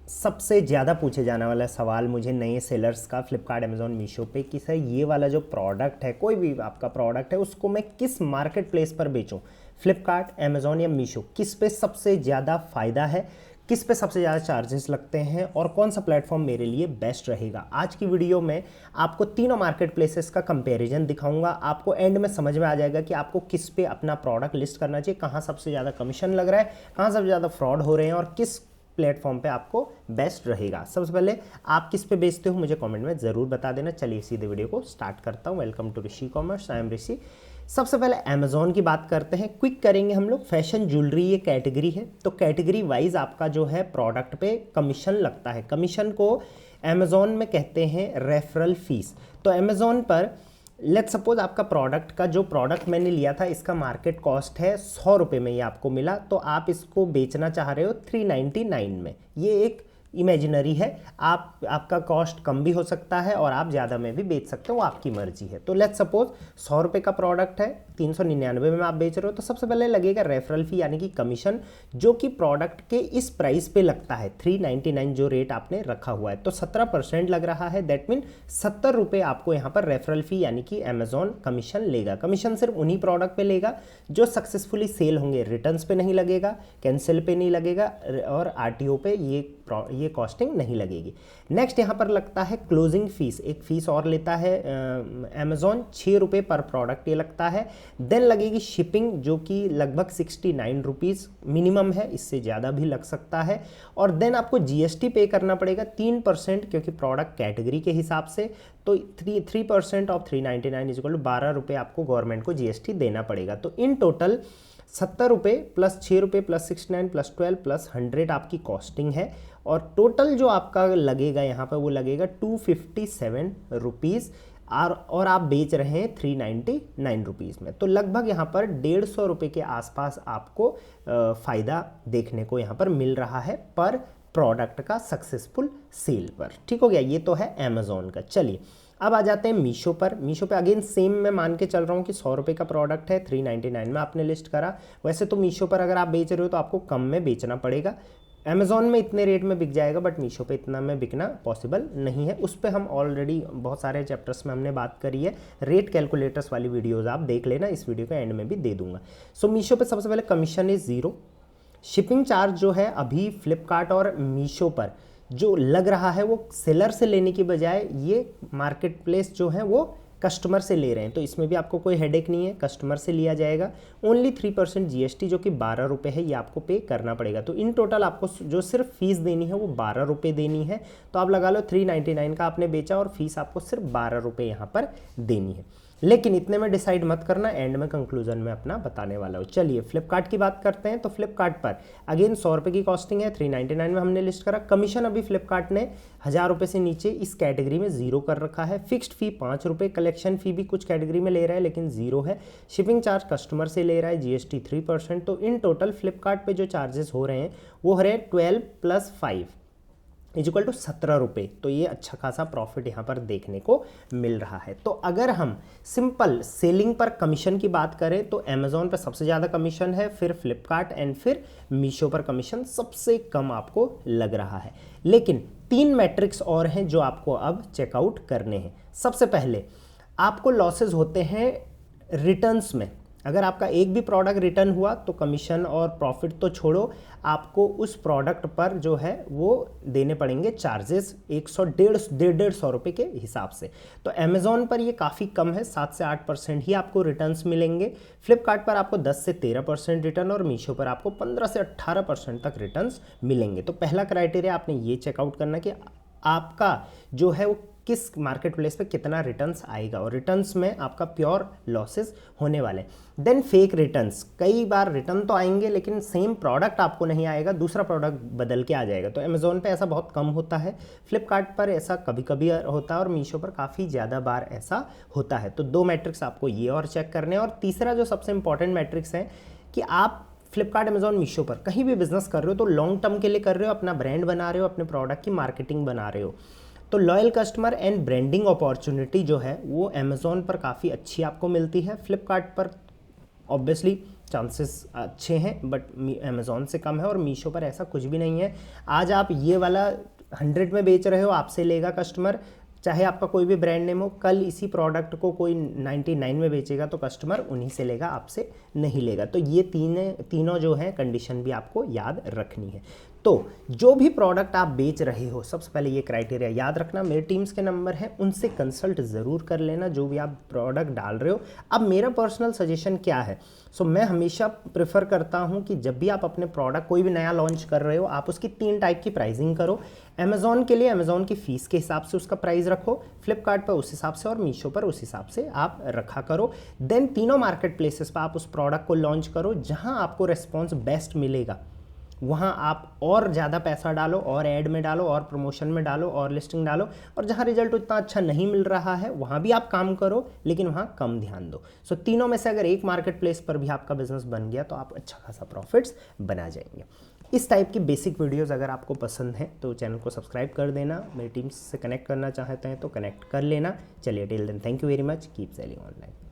सबसे ज़्यादा पूछे जाने वाला सवाल मुझे नए सेलर्स का फ्लिपकार्ट अमेज़ॉन मीशो पे कि सर ये वाला जो प्रोडक्ट है, कोई भी आपका प्रोडक्ट है, उसको मैं किस मार्केट प्लेस पर बेचूं, फ्लिपकार्ट अमेज़ॉन या मीशो, किस पे सबसे ज़्यादा फ़ायदा है, किस पे सबसे ज़्यादा चार्जेस लगते हैं और कौन सा प्लेटफॉर्म मेरे लिए बेस्ट रहेगा। आज की वीडियो में आपको तीनों मार्केट प्लेसेस का कंपैरिजन दिखाऊंगा। आपको एंड में समझ में आ जाएगा कि आपको किस पे अपना प्रोडक्ट लिस्ट करना चाहिए, कहाँ सबसे ज़्यादा कमीशन लग रहा है, कहाँ सबसे ज़्यादा फ्रॉड हो रहे हैं और किस प्लेटफॉर्म पे आपको बेस्ट रहेगा। सबसे पहले आप किस पे बेचते हो मुझे कमेंट में ज़रूर बता देना। चलिए सीधे वीडियो को स्टार्ट करता हूँ। Welcome to Rishi commerce, I am Rishi. सबसे पहले अमेज़ॉन की बात करते हैं, क्विक करेंगे हम लोग। फैशन ज्वेलरी ये कैटेगरी है, तो कैटेगरी वाइज आपका जो है प्रोडक्ट पे कमीशन लगता है। कमीशन को अमेज़ॉन में कहते हैं रेफरल फीस। तो अमेज़ॉन पर लेट्स सपोज आपका प्रोडक्ट का जो प्रोडक्ट मैंने लिया था इसका मार्केट कॉस्ट है 100 रुपये में, ये आपको मिला, तो आप इसको बेचना चाह रहे हो 399 में। ये एक इमेजिनरी है, आपका कॉस्ट कम भी हो सकता है और आप ज़्यादा में भी बेच सकते हो, आपकी मर्जी है। तो लेट्स सपोज 100 रुपये का प्रोडक्ट है, 399 में आप बेच रहे हो, तो सबसे पहले लगेगा रेफरल फी यानी कि कमीशन, जो कि प्रोडक्ट के इस प्राइस पे लगता है 399 जो रेट आपने रखा हुआ है। तो 17% लग रहा है, दैट मीन 70 रुपये आपको यहाँ पर रेफरल फी यानी कि अमेज़ॉन कमीशन लेगा। कमीशन सिर्फ उन्हीं प्रोडक्ट पे लेगा जो सक्सेसफुली सेल होंगे, रिटर्न्स पे नहीं लगेगा, कैंसिल पे नहीं लगेगा और आरटीओ पे ये कॉस्टिंग नहीं लगेगी। नेक्स्ट यहाँ पर लगता है क्लोजिंग फीस, एक फीस और लेता है अमेज़ॉन, 6 रुपये पर प्रोडक्ट ये लगता है। देन लगेगी शिपिंग जो कि लगभग 69 रुपीज़ मिनिमम है, इससे ज़्यादा भी लग सकता है। और देन आपको जीएसटी पे करना पड़ेगा 3%, क्योंकि प्रोडक्ट कैटेगरी के हिसाब से। तो 3% ऑफ 399 इज इक्वल टू 12 रुपये आपको गवर्नमेंट को जीएसटी देना पड़ेगा। तो इन टोटल 70 रुपये प्लस 6 रुपये प्लस 69 प्लस 12 प्लस 100 आपकी कॉस्टिंग है। और टोटल जो आपका लगेगा यहाँ पर वो लगेगा 257 रुपीज़, और आप बेच रहे हैं 399 रुपीज़ में। तो लगभग यहाँ पर 150 रुपये के आसपास आपको फ़ायदा देखने को यहाँ पर मिल रहा है पर प्रोडक्ट का सक्सेसफुल सेल पर। ठीक हो गया, ये तो है अमेज़ॉन का। चलिए अब आ जाते हैं मीशो पर। मीशो पे अगेन सेम मैं मान के चल रहा हूँ कि 100 रुपये का प्रोडक्ट है, 399 में आपने लिस्ट करा। वैसे तो मीशो पर अगर आप बेच रहे हो तो आपको कम में बेचना पड़ेगा। अमेज़ॉन में इतने रेट में बिक जाएगा, बट मीशो पे इतना में बिकना पॉसिबल नहीं है। उस पर हम ऑलरेडी बहुत सारे चैप्टर्स में हमने बात करी है, रेट कैलकुलेटर्स वाली वीडियोस आप देख लेना, इस वीडियो के एंड में भी दे दूंगा। सो मीशो पे सबसे पहले कमीशन इज 0। शिपिंग चार्ज जो है अभी फ्लिपकार्ट और मीशो पर जो लग रहा है वो सेलर से लेने की बजाय ये मार्केट प्लेस जो है वो कस्टमर से ले रहे हैं, तो इसमें भी आपको कोई हेडेक नहीं है, कस्टमर से लिया जाएगा। ओनली 3% जीएसटी जो कि 12 रुपये है, ये आपको पे करना पड़ेगा। तो इन टोटल आपको जो सिर्फ फीस देनी है वो 12 रुपये देनी है। तो आप लगा लो 399 का आपने बेचा और फीस आपको सिर्फ 12 रुपये यहाँ पर देनी है। लेकिन इतने में डिसाइड मत करना, एंड में कंक्लूजन में अपना बताने वाला हूँ। चलिए फ्लिपकार्ट की बात करते हैं। तो फ्लिपकार्ट पर अगेन 100 रुपये की कॉस्टिंग है, 399 में हमने लिस्ट करा। कमीशन अभी फ्लिपकार्ट ने 1000 रुपये से नीचे इस कैटेगरी में 0 कर रखा है। फिक्स्ड फी 5 रुपये, कलेक्शन फी भी कुछ कैटेगरी में ले रहा है लेकिन 0 है। शिपिंग चार्ज कस्टमर से ले रहा है, जीएसटी 3%। तो इन टोटल फ्लिपकार्ट पे जो चार्जेस हो रहे हैं वो हो रहे हैं 12 + 5 इक्वल टू 17 रुपये। तो ये अच्छा खासा प्रॉफिट यहाँ पर देखने को मिल रहा है। तो अगर हम सिंपल सेलिंग पर कमीशन की बात करें तो अमेज़ॉन पर सबसे ज़्यादा कमीशन है, फिर फ्लिपकार्ट एंड फिर मीशो पर कमीशन सबसे कम आपको लग रहा है। लेकिन 3 मैट्रिक्स और हैं जो आपको अब चेकआउट करने हैं। सबसे पहले आपको लॉसेज होते हैं रिटर्न्स में। अगर आपका एक भी प्रोडक्ट रिटर्न हुआ तो कमीशन और प्रॉफिट तो छोड़ो, आपको उस प्रोडक्ट पर जो है वो देने पड़ेंगे चार्जेस 100-150 रुपये के हिसाब से। तो अमेज़ॉन पर ये काफ़ी कम है, 7 से 8% ही आपको रिटर्न्स मिलेंगे। फ्लिपकार्ट पर आपको 10 से 13% रिटर्न और मीशो पर आपको 15 से 18% तक रिटर्न्स मिलेंगे। तो पहला क्राइटेरिया आपने ये चेकआउट करना कि आपका जो है वो किस मार्केट प्लेस पे कितना रिटर्न्स आएगा, और रिटर्न्स में आपका प्योर लॉसेस होने वाले। देन फेक रिटर्न्स, कई बार रिटर्न तो आएंगे लेकिन सेम प्रोडक्ट आपको नहीं आएगा, दूसरा प्रोडक्ट बदल के आ जाएगा। तो अमेज़ॉन पे ऐसा बहुत कम होता है, फ्लिपकार्ट पर ऐसा कभी कभी होता है और मीशो पर काफ़ी ज़्यादा बार ऐसा होता है। तो 2 मैट्रिक्स आपको ये और चेक करने हैं। और तीसरा जो सबसे इंपॉर्टेंट मैट्रिक्स है कि आप फ्लिपकार्ट अमेज़ॉन मीशो पर कहीं भी बिजनेस कर रहे हो तो लॉन्ग टर्म के लिए कर रहे हो, अपना ब्रांड बना रहे हो, अपने प्रोडक्ट की मार्केटिंग बना रहे हो, तो loyal customer and branding opportunity जो है वो अमेज़ॉन पर काफ़ी अच्छी आपको मिलती है। फ्लिपकार्ट पर ऑब्वियसली चांसेस अच्छे हैं, बट अमेज़ॉन से कम है और मीशो पर ऐसा कुछ भी नहीं है। आज आप ये वाला 100 में बेच रहे हो, आपसे लेगा कस्टमर, चाहे आपका कोई भी ब्रांड नेम हो। कल इसी प्रोडक्ट को कोई 99 में बेचेगा तो कस्टमर उन्हीं से लेगा, आपसे नहीं लेगा। तो ये तीनों जो है कंडीशन भी आपको याद रखनी है। तो जो भी प्रोडक्ट आप बेच रहे हो, सबसे पहले ये क्राइटेरिया याद रखना। मेरे टीम्स के नंबर हैं, उनसे कंसल्ट ज़रूर कर लेना जो भी आप प्रोडक्ट डाल रहे हो। अब मेरा पर्सनल सजेशन क्या है, मैं हमेशा प्रेफर करता हूं कि जब भी आप अपने प्रोडक्ट कोई भी नया लॉन्च कर रहे हो, आप उसकी 3 टाइप की प्राइसिंग करो। अमेज़ॉन के लिए अमेज़ॉन की फ़ीस के हिसाब से उसका प्राइस रखो, फ्लिपकार्ट पर उस हिसाब से और मीशो पर उस हिसाब से आप रखा करो। देन तीनों मार्केट प्लेसेस पर आप उस प्रोडक्ट को लॉन्च करो। जहां आपको रिस्पॉन्स बेस्ट मिलेगा वहाँ आप और ज़्यादा पैसा डालो, और ऐड में डालो, और प्रमोशन में डालो, और लिस्टिंग डालो। और जहाँ रिजल्ट उतना अच्छा नहीं मिल रहा है वहाँ भी आप काम करो, लेकिन वहाँ कम ध्यान दो। तीनों में से अगर एक मार्केट प्लेस पर भी आपका बिजनेस बन गया तो आप अच्छा खासा प्रॉफिट्स बना जाएंगे। इस टाइप की बेसिक वीडियोस अगर आपको पसंद है तो चैनल को सब्सक्राइब कर देना। मेरी टीम से कनेक्ट करना चाहते हैं तो कनेक्ट कर लेना। चलिए, till then, thank you very much, keep selling online.